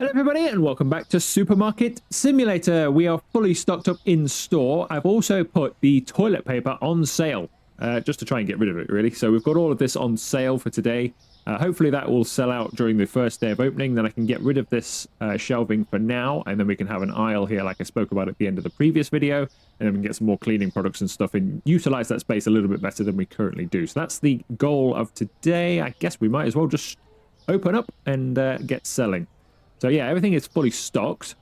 Hello everybody and welcome back to Supermarket Simulator. We are fully stocked up in store. I've also put the toilet paper on sale just to try and get rid of it really. So we've got all of this on sale for today. Hopefully that will sell out during the first day of opening. Then I can get rid of this shelving for now, and then we can have an aisle here like I spoke about at the end of the previous video, and then we can get some more cleaning products and stuff and utilize that space a little bit better than we currently do. So that's the goal of today. I guess we might as well just open up and get selling. So yeah, everything is fully stocked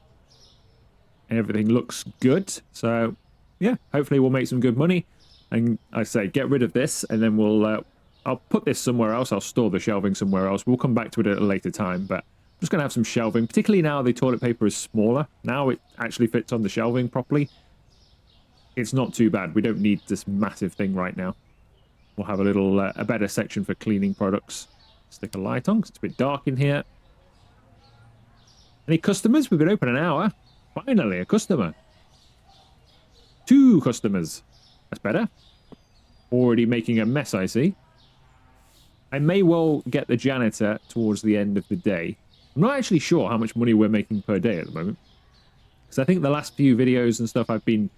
and everything looks good. So yeah, hopefully we'll make some good money. And I say get rid of this, and then we'll I'll put this somewhere else. I'll store the shelving somewhere else. We'll come back to it at a later time, but I'm just going to have some shelving, particularly now the toilet paper is smaller. Now it actually fits on the shelving properly. It's not too bad. We don't need this massive thing right now. We'll have a little a better section for cleaning products. Stick a light on because it's a bit dark in here. Any customers? We've been open an hour. Finally, a customer. 2 customers. That's better. Already making a mess, I see. I may well get the janitor towards the end of the day. I'm not actually sure how much money we're making per day at the moment. Because I think the last few videos and stuff I've been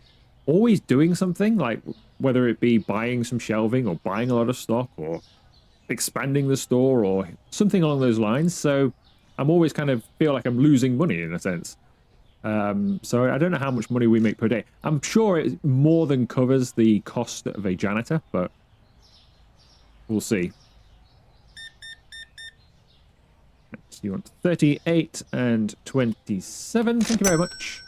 always doing something, like whether it be buying some shelving or buying a lot of stock or expanding the store or something along those lines. So I'm always kind of feel like I'm losing money in a sense. So I don't know how much money we make per day. I'm sure it more than covers the cost of a janitor, but we'll see. So you want 38 and 27. Thank you very much.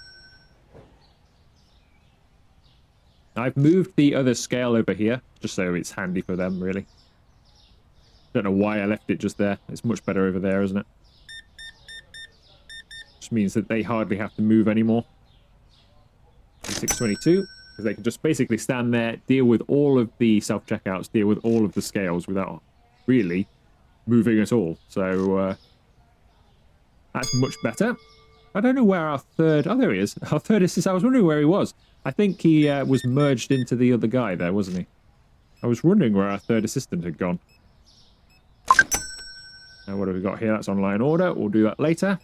I've moved the other scale over here, just so it's handy for them, really. Don't know why I left it just there. It's much better over there, isn't it? Means that they hardly have to move anymore. 622, because they can just basically stand there, deal with all of the self-checkouts, deal with all of the scales without really moving at all. So that's much better. I don't know where our third... Oh, there he is. Our third assistant. I was wondering where he was. I think he was merged into the other guy there, wasn't he? I was wondering where our third assistant had gone. Now, what have we got here? That's online order. We'll do that later.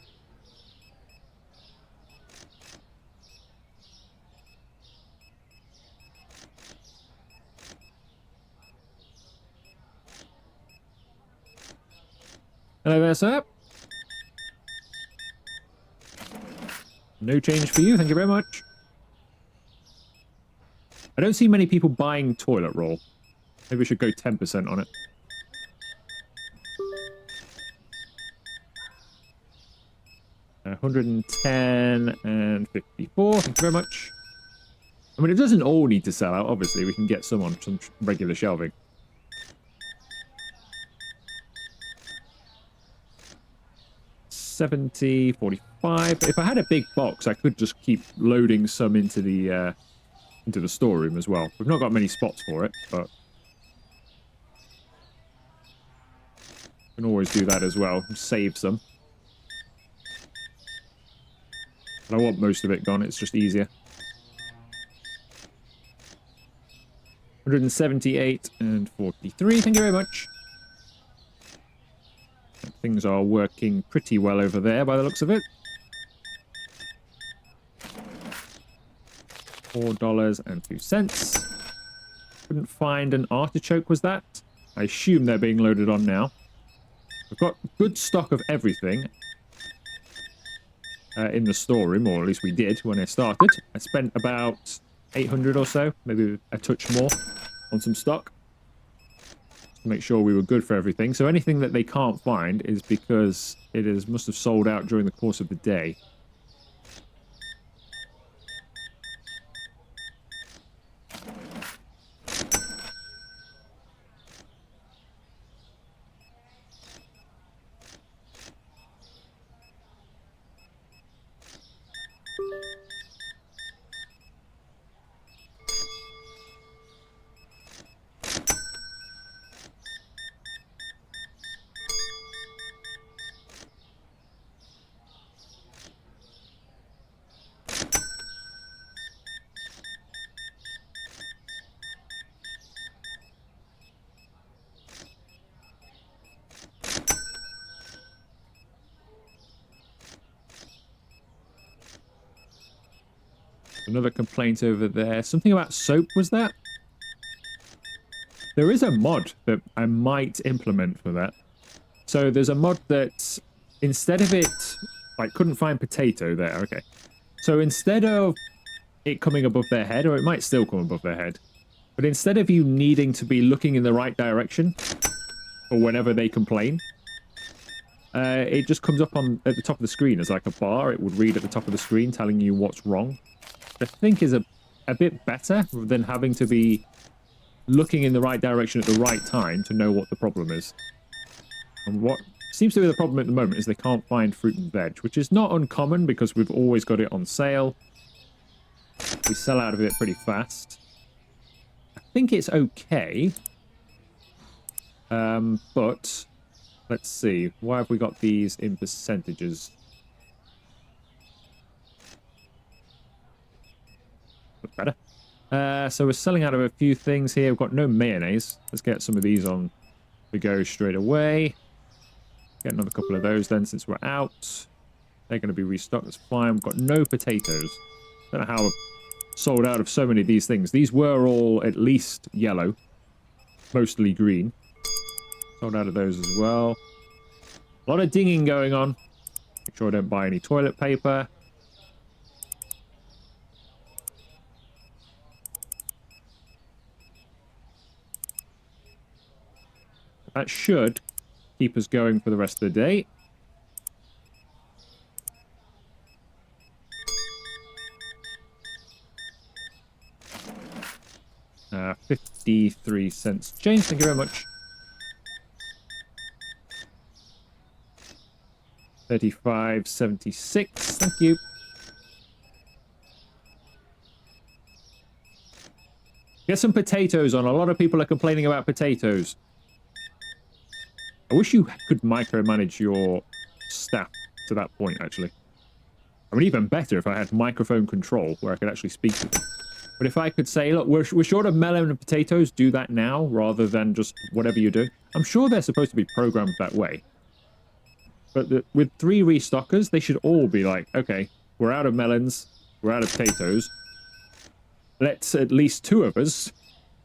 Hello there, sir. No change for you, thank you very much. I don't see many people buying toilet roll. Maybe we should go 10% on it. $110 and 54, thank you very much. I mean, it doesn't all need to sell out, obviously. We can get some on some regular shelving. $70, $45. If I had a big box, I could just keep loading some into the storeroom as well. We've not got many spots for it, but we can always do that as well. Save some. But I want most of it gone. It's just easier. 178 and 43. Thank you very much. Things are working pretty well over there by the looks of it. $4.02. Couldn't find an artichoke, was that? I assume they're being loaded on now. We've got good stock of everything in the storeroom, or at least we did when I started. I spent about 800 or so, maybe a touch more, on some stock. To make sure we were good for everything. So anything that they can't find is because it must have sold out during the course of the day. Another complaint over there. Something about soap, was that? There is a mod that I might implement for that. So there's a mod that instead of it, like, couldn't find potato there. Okay. So instead of it coming above their head, or it might still come above their head, but instead of you needing to be looking in the right direction, or whenever they complain, it just comes up at the top of the screen as like a bar. It would read at the top of the screen telling you what's wrong. I think is a bit better than having to be looking in the right direction at the right time to know what the problem is. And what seems to be the problem at the moment is they can't find fruit and veg, which is not uncommon because we've always got it on sale. We sell out of it pretty fast. I think it's okay. But let's see. Why have we got these in percentages? Look better. So we're selling out of a few things here. We've got no mayonnaise. Let's get some of these on the go straight away. Get another couple of those then since we're out. They're going to be restocked. That's fine. We've got no potatoes. Don't know how I've sold out of so many of these things. These were all at least yellow. Mostly green. Sold out of those as well. A lot of dinging going on. Make sure I don't buy any toilet paper. That should keep us going for the rest of the day. Uh, 53 cents change. Thank you very much. 35.76. Thank you. Get some potatoes on. A lot of people are complaining about potatoes. I wish you could micromanage your staff to that point, actually. I mean, even better if I had microphone control where I could actually speak to them. But if I could say, look, we're short of melon and potatoes, do that now, rather than just whatever you do. I'm sure they're supposed to be programmed that way. But with 3 restockers, they should all be like, okay, we're out of melons, we're out of potatoes. Let's, at least 2 of us,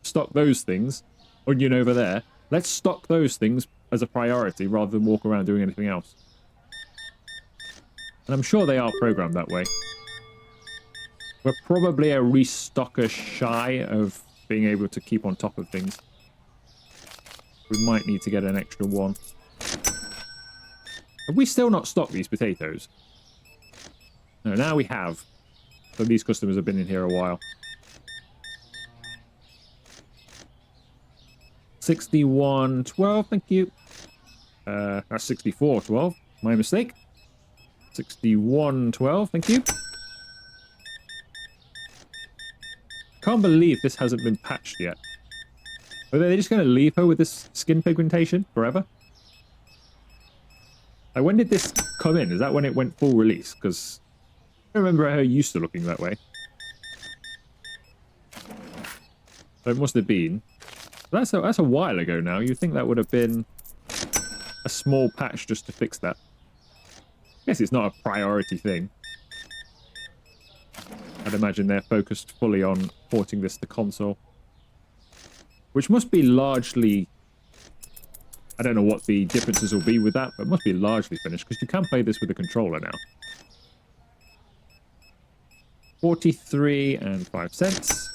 stock those things. Onion over there. Let's stock those things as a priority rather than walk around doing anything else. And I'm sure they are programmed that way. We're probably a restocker shy of being able to keep on top of things. We might need to get an extra one. Have we still not stocked these potatoes? No, now we have. So these customers have been in here a while. 61.12, thank you. That's 64.12. My mistake. 61.12, thank you. Can't believe this hasn't been patched yet. Are they just going to leave her with this skin pigmentation forever? Like, when did this come in? Is that when it went full release? Because I remember her used to looking that way. So it must have been. That's a while ago now. You'd think that would have been a small patch just to fix that. I guess it's not a priority thing. I'd imagine they're focused fully on porting this to console. Which must be largely... I don't know what the differences will be with that, but it must be largely finished, because you can play this with a controller now. 43.05 cents.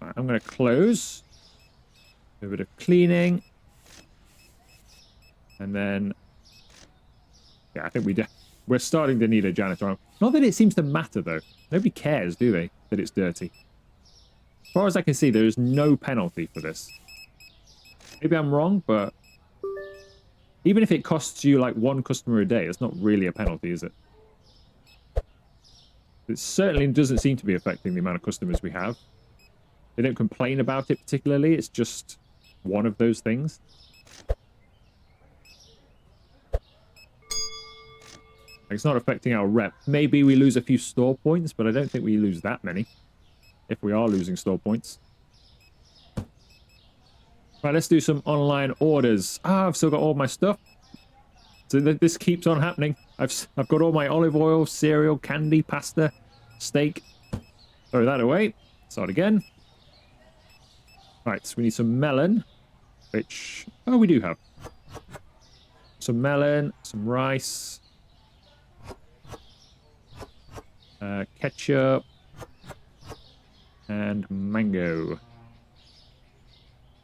Right, I'm going to close. Do a bit of cleaning. And then... yeah, I think we're starting to need a janitor. Not that it seems to matter, though. Nobody cares, do they, that it's dirty? As far as I can see, there is no penalty for this. Maybe I'm wrong, but even if it costs you like 1 customer a day, it's not really a penalty, is it? It certainly doesn't seem to be affecting the amount of customers we have. They don't complain about it particularly. It's just one of those things. It's not affecting our rep. Maybe we lose a few store points, but I don't think we lose that many. If we are losing store points. Right, let's do some online orders. Ah, I've still got all my stuff. So this keeps on happening. I've got all my olive oil, cereal, candy, pasta, steak. Throw that away. Start again. Right, so we need some melon, which... Oh, we do have. Some melon, some rice. Ketchup. And mango.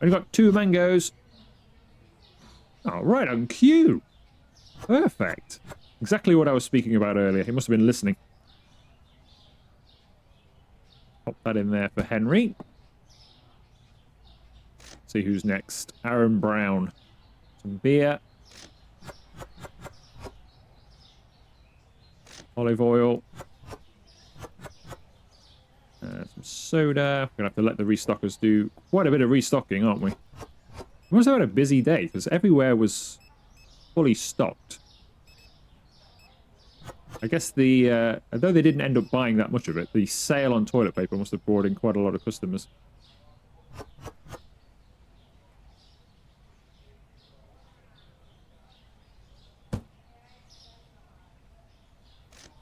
Only got 2 mangoes. Oh, right on cue. Perfect. Exactly what I was speaking about earlier. He must have been listening. Pop that in there for Henry. See who's next. Aaron Brown. Some beer. Olive oil. Some soda. We're going to have to let the restockers do quite a bit of restocking, aren't we? We must have had a busy day, because everywhere was fully stocked. I guess the... although they didn't end up buying that much of it, the sale on toilet paper must have brought in quite a lot of customers.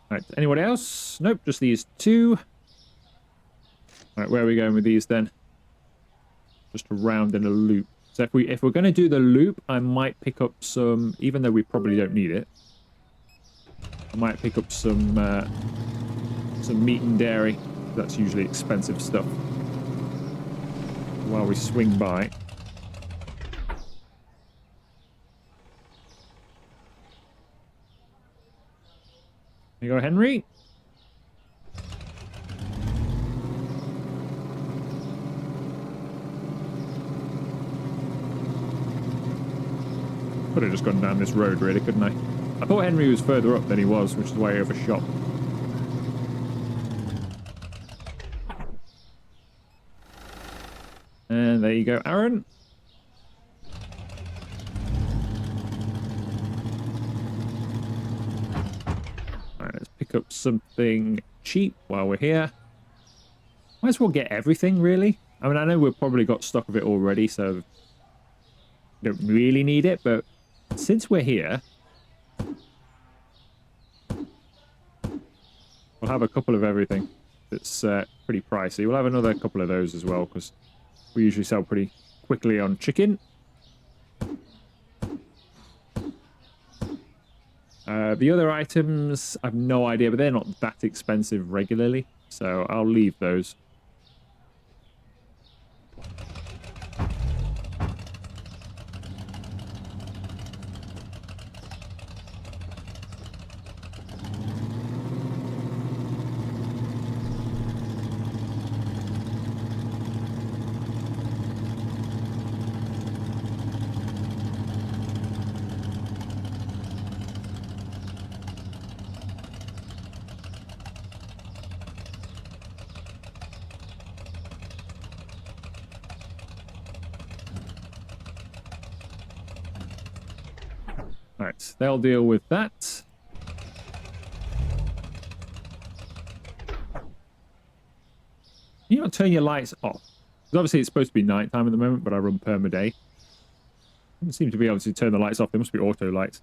Right, anyone else? Nope, just these 2. Right, where are we going with these then? Just around in a loop. So if we're going to do the loop, I might pick up some, even though we probably don't need it. I might pick up some meat and dairy. That's usually expensive stuff. While we swing by. There you go, Henry. Could have just gone down this road, really, couldn't I? I thought Henry was further up than he was, which is why I overshot. And there you go, Aaron. Alright, let's pick up something cheap while we're here. Might as well get everything, really. I mean, I know we've probably got stock of it already, so don't really need it, but since we're here, we'll have a couple of everything that's pretty pricey. We'll have another couple of those as well, because we usually sell pretty quickly on chicken. The other items, I've no idea, but they're not that expensive regularly, so I'll leave those. Right, they'll deal with that. You don't turn your lights off. Because obviously it's supposed to be nighttime at the moment, but I run perma-day. Doesn't seem to be able to turn the lights off. They must be auto lights.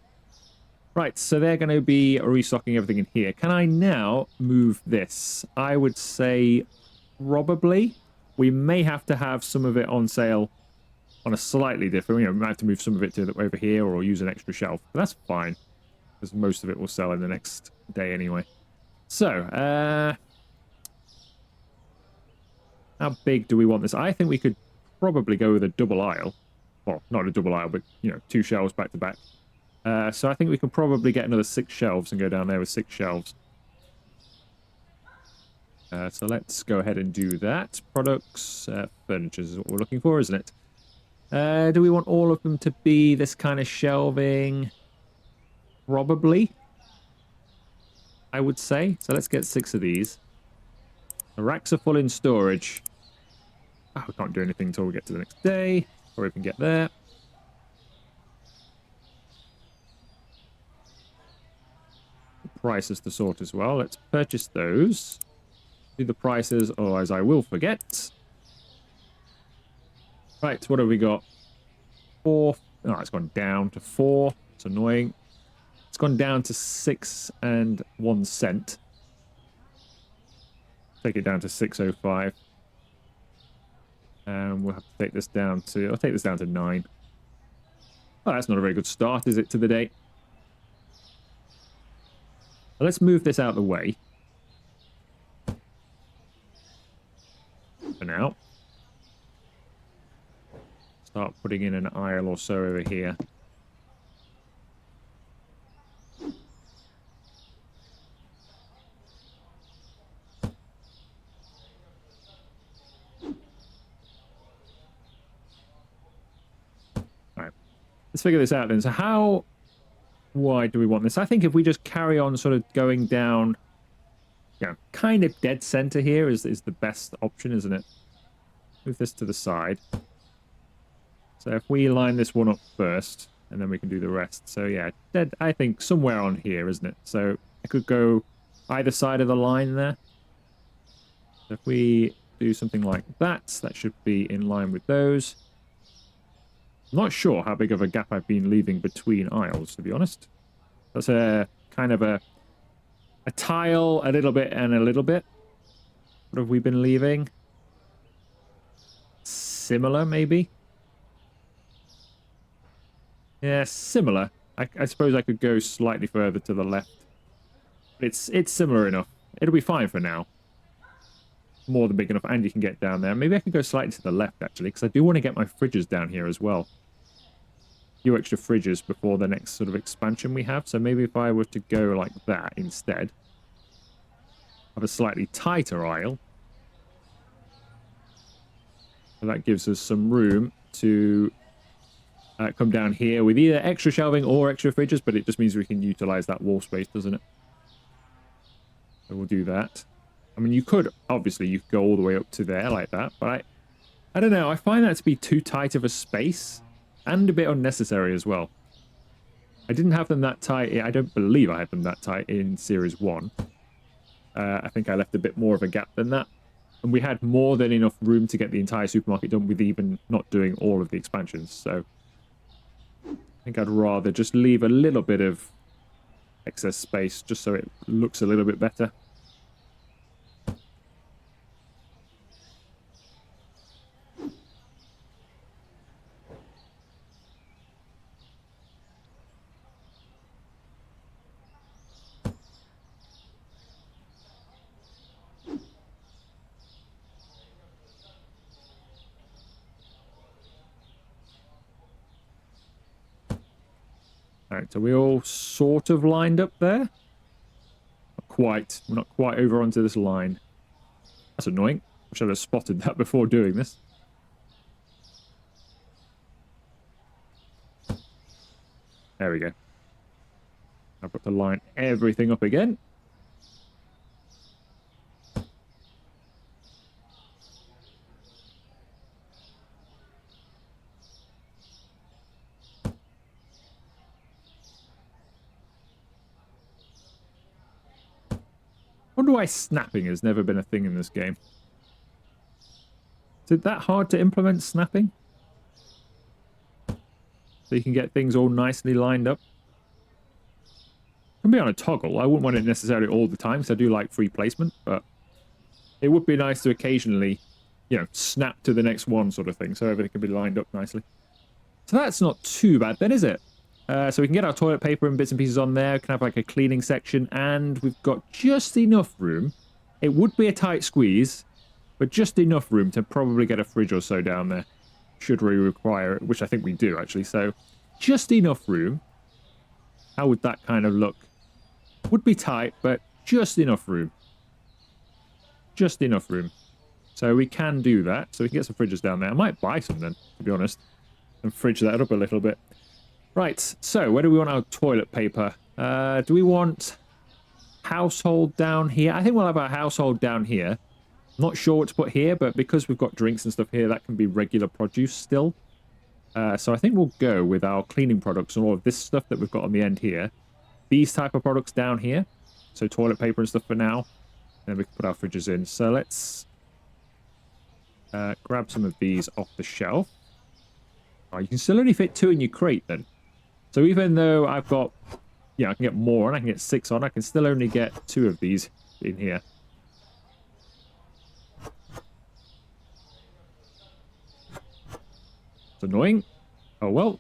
Right, so they're going to be restocking everything in here. Can I now move this? I would say probably. We may have to have some of it on sale on a slightly different, we might have to move some of it to over here or use an extra shelf. But that's fine, because most of it will sell in the next day anyway. So, how big do we want this? I think we could probably go with a double aisle. Well, not a double aisle, but, 2 shelves back to back. So I think we can probably get another 6 shelves and go down there with 6 shelves. So let's go ahead and do that. Products, furniture is what we're looking for, isn't it? Do we want all of them to be this kind of shelving? Probably, I would say. So let's get 6 of these. The racks are full in storage. Oh, we can't do anything until we get to the next day, or we can get there. The prices to sort as well. Let's purchase those. Do the prices, otherwise I will forget. Right, what have we got? 4. Oh, it's gone down to 4. It's annoying. It's gone down to 6 and 1 cent. take it down to 605. And we'll have to take this down to... I'll take this down to 9. Oh, that's not a very good start, is it, to the day? Well, let's move this out of the way. For now. Start putting in an aisle or so over here. Let's figure this out then. So how wide do we want this? I think if we just carry on sort of going down, kind of dead center here is the best option, isn't it? Move this to the side. So if we line this one up first, and then we can do the rest. So yeah, dead, I think somewhere on here, isn't it? So I could go either side of the line there. So if we do something like that, that should be in line with those. I'm not sure how big of a gap I've been leaving between aisles, to be honest. That's a kind of a tile, a little bit, and a little bit. What have we been leaving? Similar, maybe? Yeah, similar. I suppose I could go slightly further to the left. But it's similar enough. It'll be fine for now. More than big enough, and you can get down there. Maybe I can go slightly to the left, actually, because I do want to get my fridges down here as well. Few extra fridges before the next sort of expansion we have. So maybe if I were to go like that instead, have a slightly tighter aisle. So that gives us some room to come down here with either extra shelving or extra fridges, but it just means we can utilize that wall space, doesn't it? So we'll do that. I mean, you could, obviously, you could go all the way up to there like that, but I don't know. I find that to be too tight of a space. And a bit unnecessary as well. I didn't have them that tight. I don't believe I had them that tight in Series 1. I think I left a bit more of a gap than that. And we had more than enough room to get the entire supermarket done with even not doing all of the expansions. So I think I'd rather just leave a little bit of excess space just so it looks a little bit better. Alright, so we all sort of lined up there. Not quite. We're not quite over onto this line. That's annoying. I should have spotted that before doing this. There we go. I've got to line everything up again. I wonder why snapping has never been a thing in this game. Is it that hard to implement snapping? So you can get things all nicely lined up? It can be on a toggle. I wouldn't want it necessarily all the time because I do like free placement, but it would be nice to occasionally, snap to the next one sort of thing so everything can be lined up nicely. So that's not too bad then, is it? So we can get our toilet paper and bits and pieces on there. We can have like a cleaning section, and we've got just enough room. It would be a tight squeeze, but just enough room to probably get a fridge or so down there, should we require it, which I think we do actually. So just enough room. How would that kind of look? Would be tight, but just enough room. Just enough room. So we can do that. So we can get some fridges down there. I might buy some then, to be honest, and fridge that up a little bit. Right, so where do we want our toilet paper? Do we want household down here? I think we'll have our household down here. I'm not sure what to put here, but because we've got drinks and stuff here, that can be regular produce still. So I think we'll go with our cleaning products and all of this stuff that we've got on the end here. These type of products down here. So toilet paper and stuff for now. And then we can put our fridges in. So let's grab some of these off the shelf. Oh, you can still only fit 2 in your crate then. So even though I've got, I can get more and I can get 6 on, I can still only get 2 of these in here. It's annoying. Oh, well.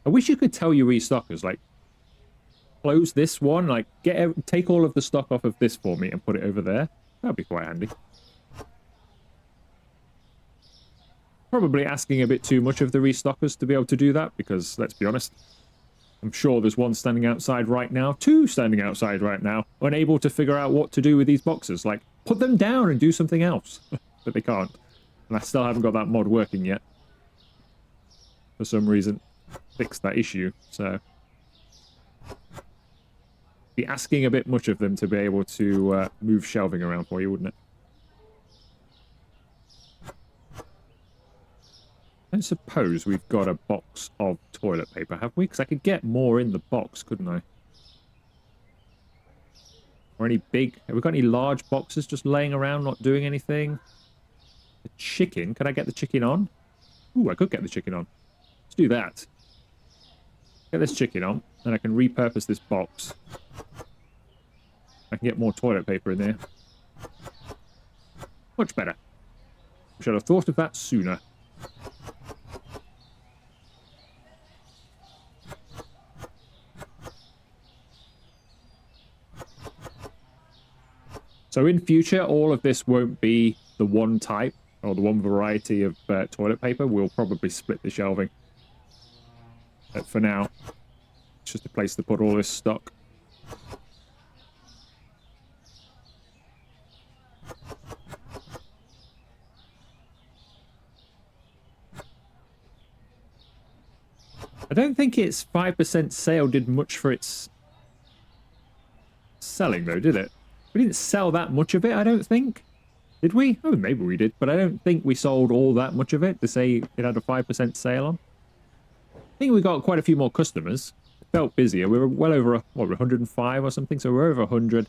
I wish you could tell your restockers, like, close this one, like, take all of the stock off of this for me and put it over there. That'd be quite handy. Probably asking a bit too much of the restockers to be able to do that, because, let's be honest, I'm sure there's one standing outside right now, two standing outside right now, unable to figure out what to do with these boxes. Like, put them down and do something else. But they can't. And I still haven't got that mod working yet. For some reason. Fix that issue, so... be asking a bit much of them to be able to move shelving around for you, wouldn't it? I don't suppose we've got a box of toilet paper, have we? Because I could get more in the box, couldn't I? Or any big... have we got any large boxes just laying around, not doing anything? The chicken? Can I get the chicken on? Ooh, I could get the chicken on. Let's do that. Get this chicken on, and I can repurpose this box. I can get more toilet paper in there. Much better. I should have thought of that sooner. So in future, all of this won't be the one type or the one variety of toilet paper. We'll probably split the shelving. But for now, it's just a place to put all this stock. I don't think its 5% sale did much for its selling, though, did it? We didn't sell that much of it, I don't think. Did we? Oh, maybe we did, but I don't think we sold all that much of it to say it had a 5% sale on. I think we got quite a few more customers. It felt busier. We were well over, what, 105 or something, so we're over 100.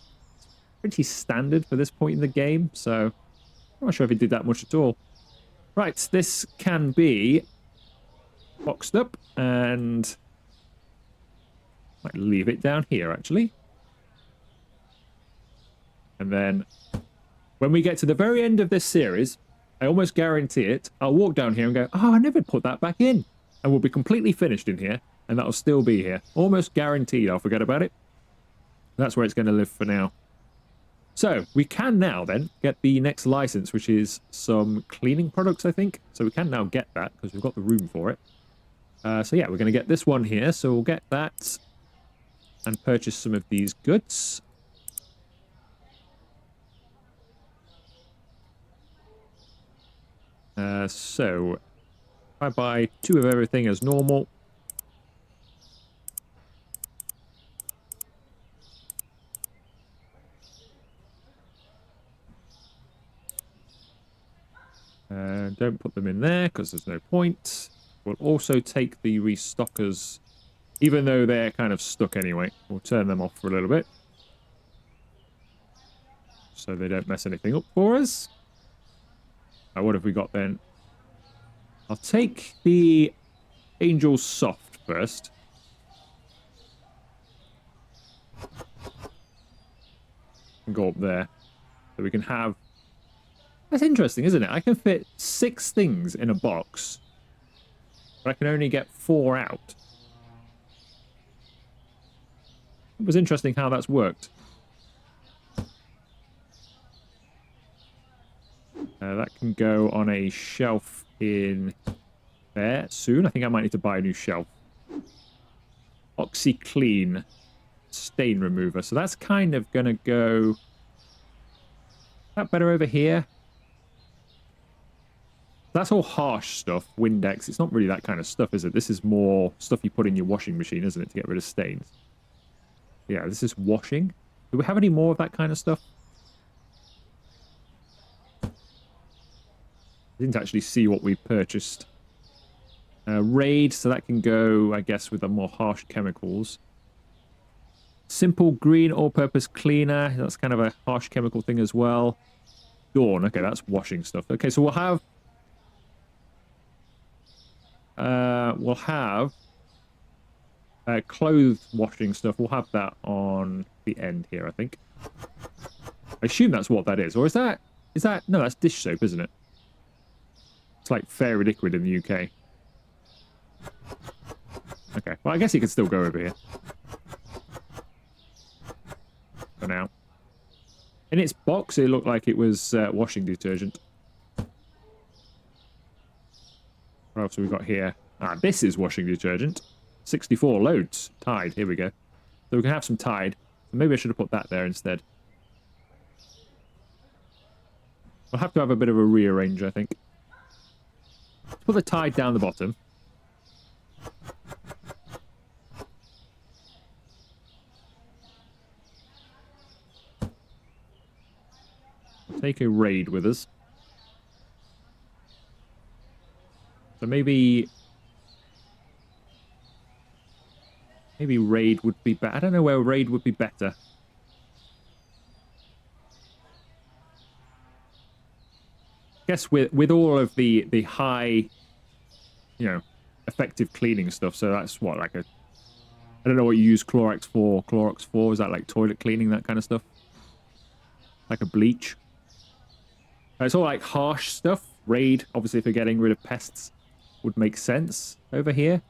Pretty standard for this point in the game, so I'm not sure if it did that much at all. Right, this can be boxed up, and I might leave it down here, actually. And then when we get to the very end of this series, I almost guarantee it, I'll walk down here and go, oh, I never put that back in. And we'll be completely finished in here, and that'll still be here. Almost guaranteed I'll forget about it. That's where it's going to live for now. So, we can now then get the next license, which is some cleaning products, I think. So we can now get that, because we've got the room for it. So yeah, we're going to get this one here. So we'll get that and purchase some of these goods. So if I buy 2 of everything as normal. Don't put them in there because there's no point. We'll also take the restockers, even though they're kind of stuck anyway. We'll turn them off for a little bit, so they don't mess anything up for us. What have we got then? I'll take the Angel Soft first. And go up there. So we can have... That's interesting, isn't it? I can fit 6 things in a box, but I can only get 4 out. It was interesting how that's worked. That can go on a shelf in there soon. I think I might need to buy a new shelf. OxyClean stain remover. So that's kind of going to go... Is that better over here? That's all harsh stuff, Windex. It's not really that kind of stuff, is it? This is more stuff you put in your washing machine, isn't it, to get rid of stains? Yeah, this is washing. Do we have any more of that kind of stuff? I didn't actually see what we purchased. Raid, so that can go, I guess, with the more harsh chemicals. Simple green all-purpose cleaner. That's kind of a harsh chemical thing as well. Dawn. Okay, that's washing stuff. Okay, so we'll have... clothes washing stuff. We'll have that on the end here, I think. I assume that's what that is. Or is that... No, that's dish soap, isn't it? It's like fairy liquid in the UK. Okay, well, I guess you can still go over here. For now. In its box, it looked like it was washing detergent. What else have we got here? Ah, this is washing detergent. 64 loads. Tide. Here we go. So we can have some Tide. Maybe I should have put that there instead. We'll have to have a bit of a rearrange, I think. Let's put the Tide down the bottom. Take a raid with us. So maybe raid would be better. I don't know where raid would be better. I guess with all of the high, you know, effective cleaning stuff. So that's what, like I don't know what you use Clorox for. Clorox for, is that like toilet cleaning, that kind of stuff? Like a bleach. It's all like harsh stuff. Raid, obviously, for getting rid of pests, would make sense over here.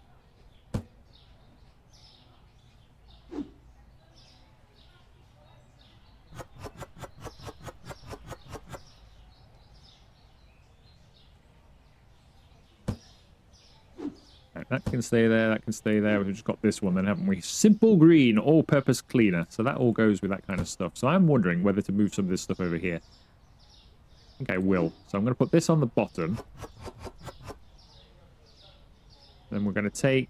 That can stay there, that can stay there. We've just got this one then, haven't we? Simple green, all-purpose cleaner. So that all goes with that kind of stuff. So I'm wondering whether to move some of this stuff over here. I think I will. So I'm going to put this on the bottom. Then we're going to take...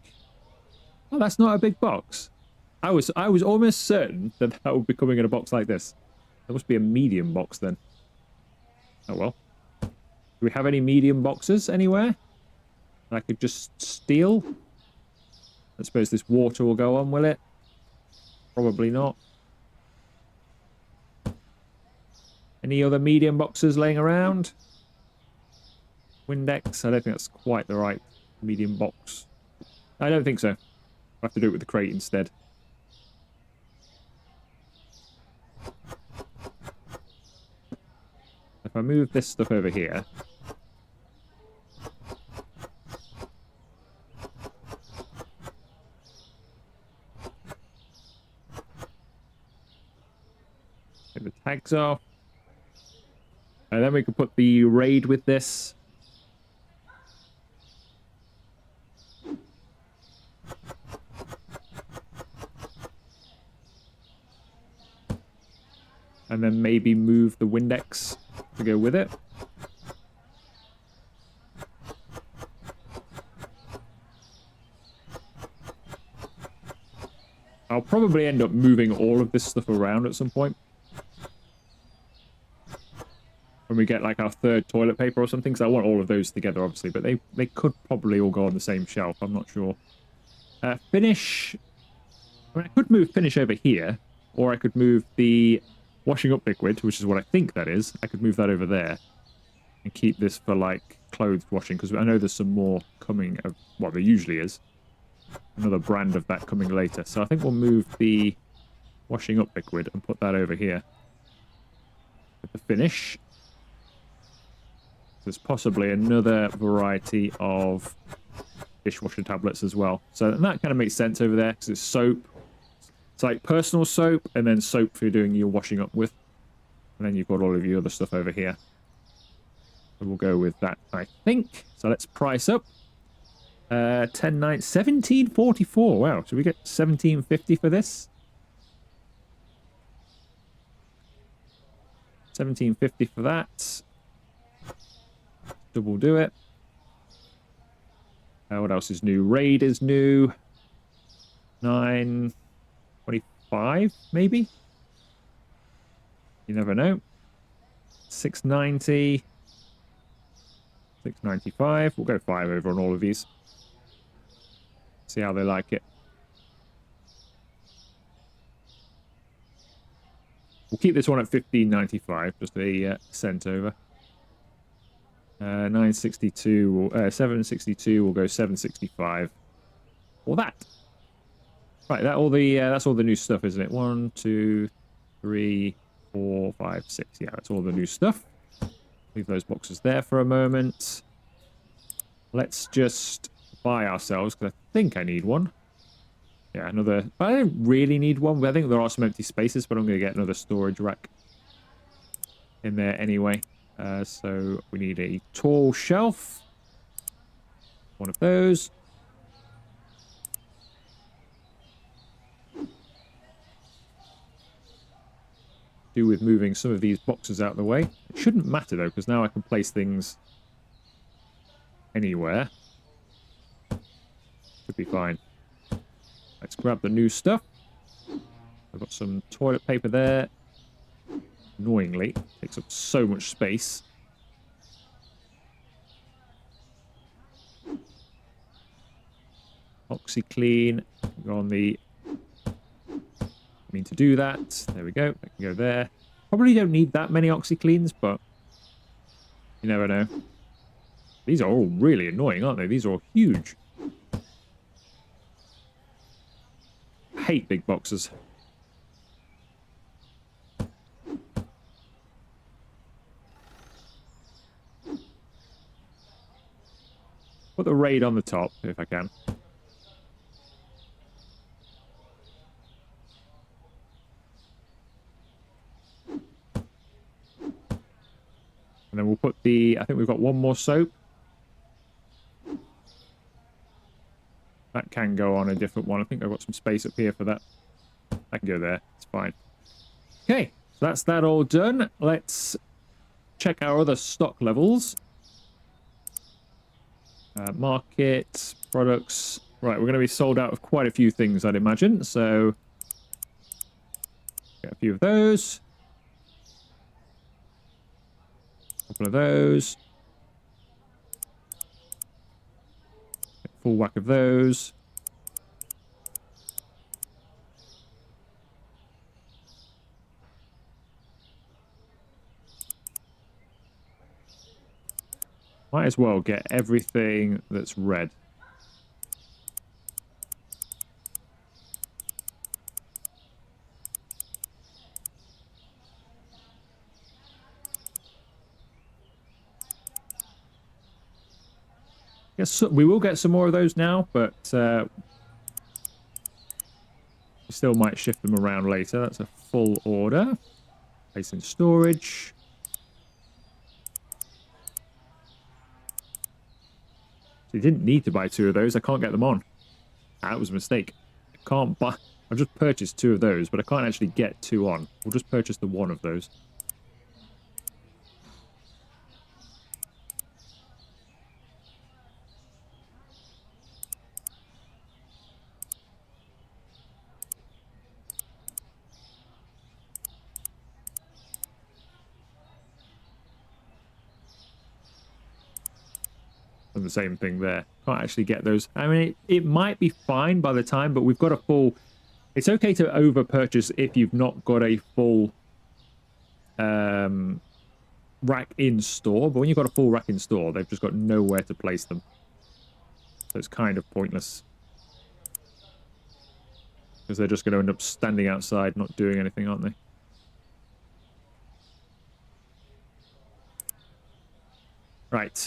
Oh, that's not a big box. I was almost certain that that would be coming in a box like this. There must be a medium box then. Oh well. Do we have any medium boxes anywhere I could just steal? I suppose this water will go on, will it? Probably not. Any other medium boxes laying around? Windex? I don't think that's quite the right medium box. I don't think so. I'll have to do it with the crate instead. If I move this stuff over here... Take the tags off. And then we can put the raid with this. And then maybe move the Windex to go with it. I'll probably end up moving all of this stuff around at some point. When we get like our third toilet paper or something, because I want all of those together, obviously, but they could probably all go on the same shelf. I'm not sure. Finish. I mean, I could move finish over here, or I could move the washing up liquid, which is what I think that is. I could move that over there and keep this for like clothes washing, because I know there's some more coming. Well, there usually is another brand of that coming later. So I think we'll move the washing up liquid and put that over here with the finish. There's possibly another variety of dishwasher tablets as well. So that kind of makes sense over there because it's soap. It's like personal soap and then soap for doing your washing up with. And then you've got all of your other stuff over here. So we'll go with that, I think. So let's price up. 1744. Wow, should we get 1750 for this? 1750 for that. Double do it. What else is new? Raid is new. 925, maybe? You never know. 690. 695. We'll go 5 over on all of these. See how they like it. We'll keep this one at 15.95, just a cent over. 962, 762. We'll go 765. Or that. Right, that's all the new stuff, isn't it? 1, 2, 3, 4, 5, 6. Yeah, that's all the new stuff. Leave those boxes there for a moment. let's just buy ourselves, because I think I need one. Yeah, another... I don't really need one, but I think there are some empty spaces, but I'm going to get another storage rack in there anyway. So we need a tall shelf. One of those. Do with moving some of these boxes out of the way. It shouldn't matter though, because now I can place things anywhere. Should be fine. Let's grab the new stuff. I've got some toilet paper there. Annoyingly, takes up so much space. OxyClean. Go on the... I mean to do that. There we go. I can go there. Probably don't need that many OxyCleans, but you never know. These are all really annoying, aren't they? These are all huge. I hate big boxes. Put the raid on the top, if I can. And then we'll put the... I think we've got one more soap. That can go on a different one. I think I've got some space up here for that. I can go there. It's fine. Okay, so that's that all done. Let's check our other stock levels. Market, products. Right, we're going to be sold out of quite a few things, I'd imagine. So, get a few of those. A couple of those. Get a full whack of those. Might as well get everything that's red. Yes, we will get some more of those now, but we still might shift them around later. That's a full order. Place in storage. You didn't need to buy two of those. I can't get them on. That was a mistake. I can't buy... I've just purchased two of those, but I can't actually get two on. We'll just purchase the one of those. And the same thing there. Can't actually get those. I mean, it might be fine by the time, but we've got a full... It's okay to over-purchase if you've not got a full rack in store, but when you've got a full rack in store, they've just got nowhere to place them. So it's kind of pointless. Because they're just going to end up standing outside, not doing anything, aren't they? Right,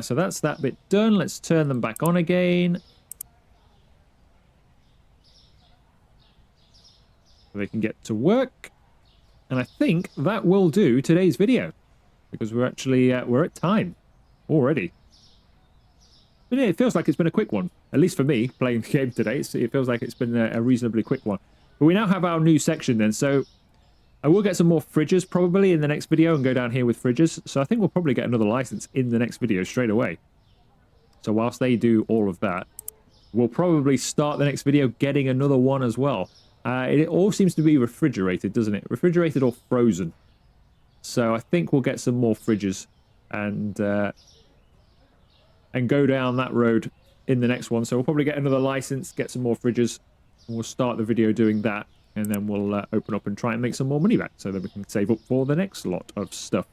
so that's that bit done. Let's turn them back on again. So they can get to work. And I think that will do today's video. Because we're actually, we're at time already. But yeah, it feels like it's been a quick one. At least for me, playing the game today. It feels like it's been a reasonably quick one. But we now have our new section then, so... I will get some more fridges probably in the next video and go down here with fridges. So I think we'll probably get another license in the next video straight away. So whilst they do all of that, we'll probably start the next video getting another one as well. It all seems to be refrigerated, doesn't it? Refrigerated or frozen. So I think we'll get some more fridges and go down that road in the next one. So we'll probably get another license, get some more fridges, and we'll start the video doing that. And then we'll open up and try and make some more money back so that we can save up for the next lot of stuff.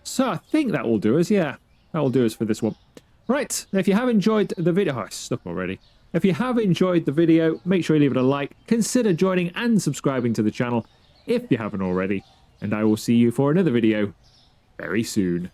So I think that will do us, yeah. That will do us for this one. Right, if you have enjoyed the video... Oh, I'm stuck already. If you have enjoyed the video, make sure you leave it a like. Consider joining and subscribing to the channel if you haven't already. And I will see you for another video very soon.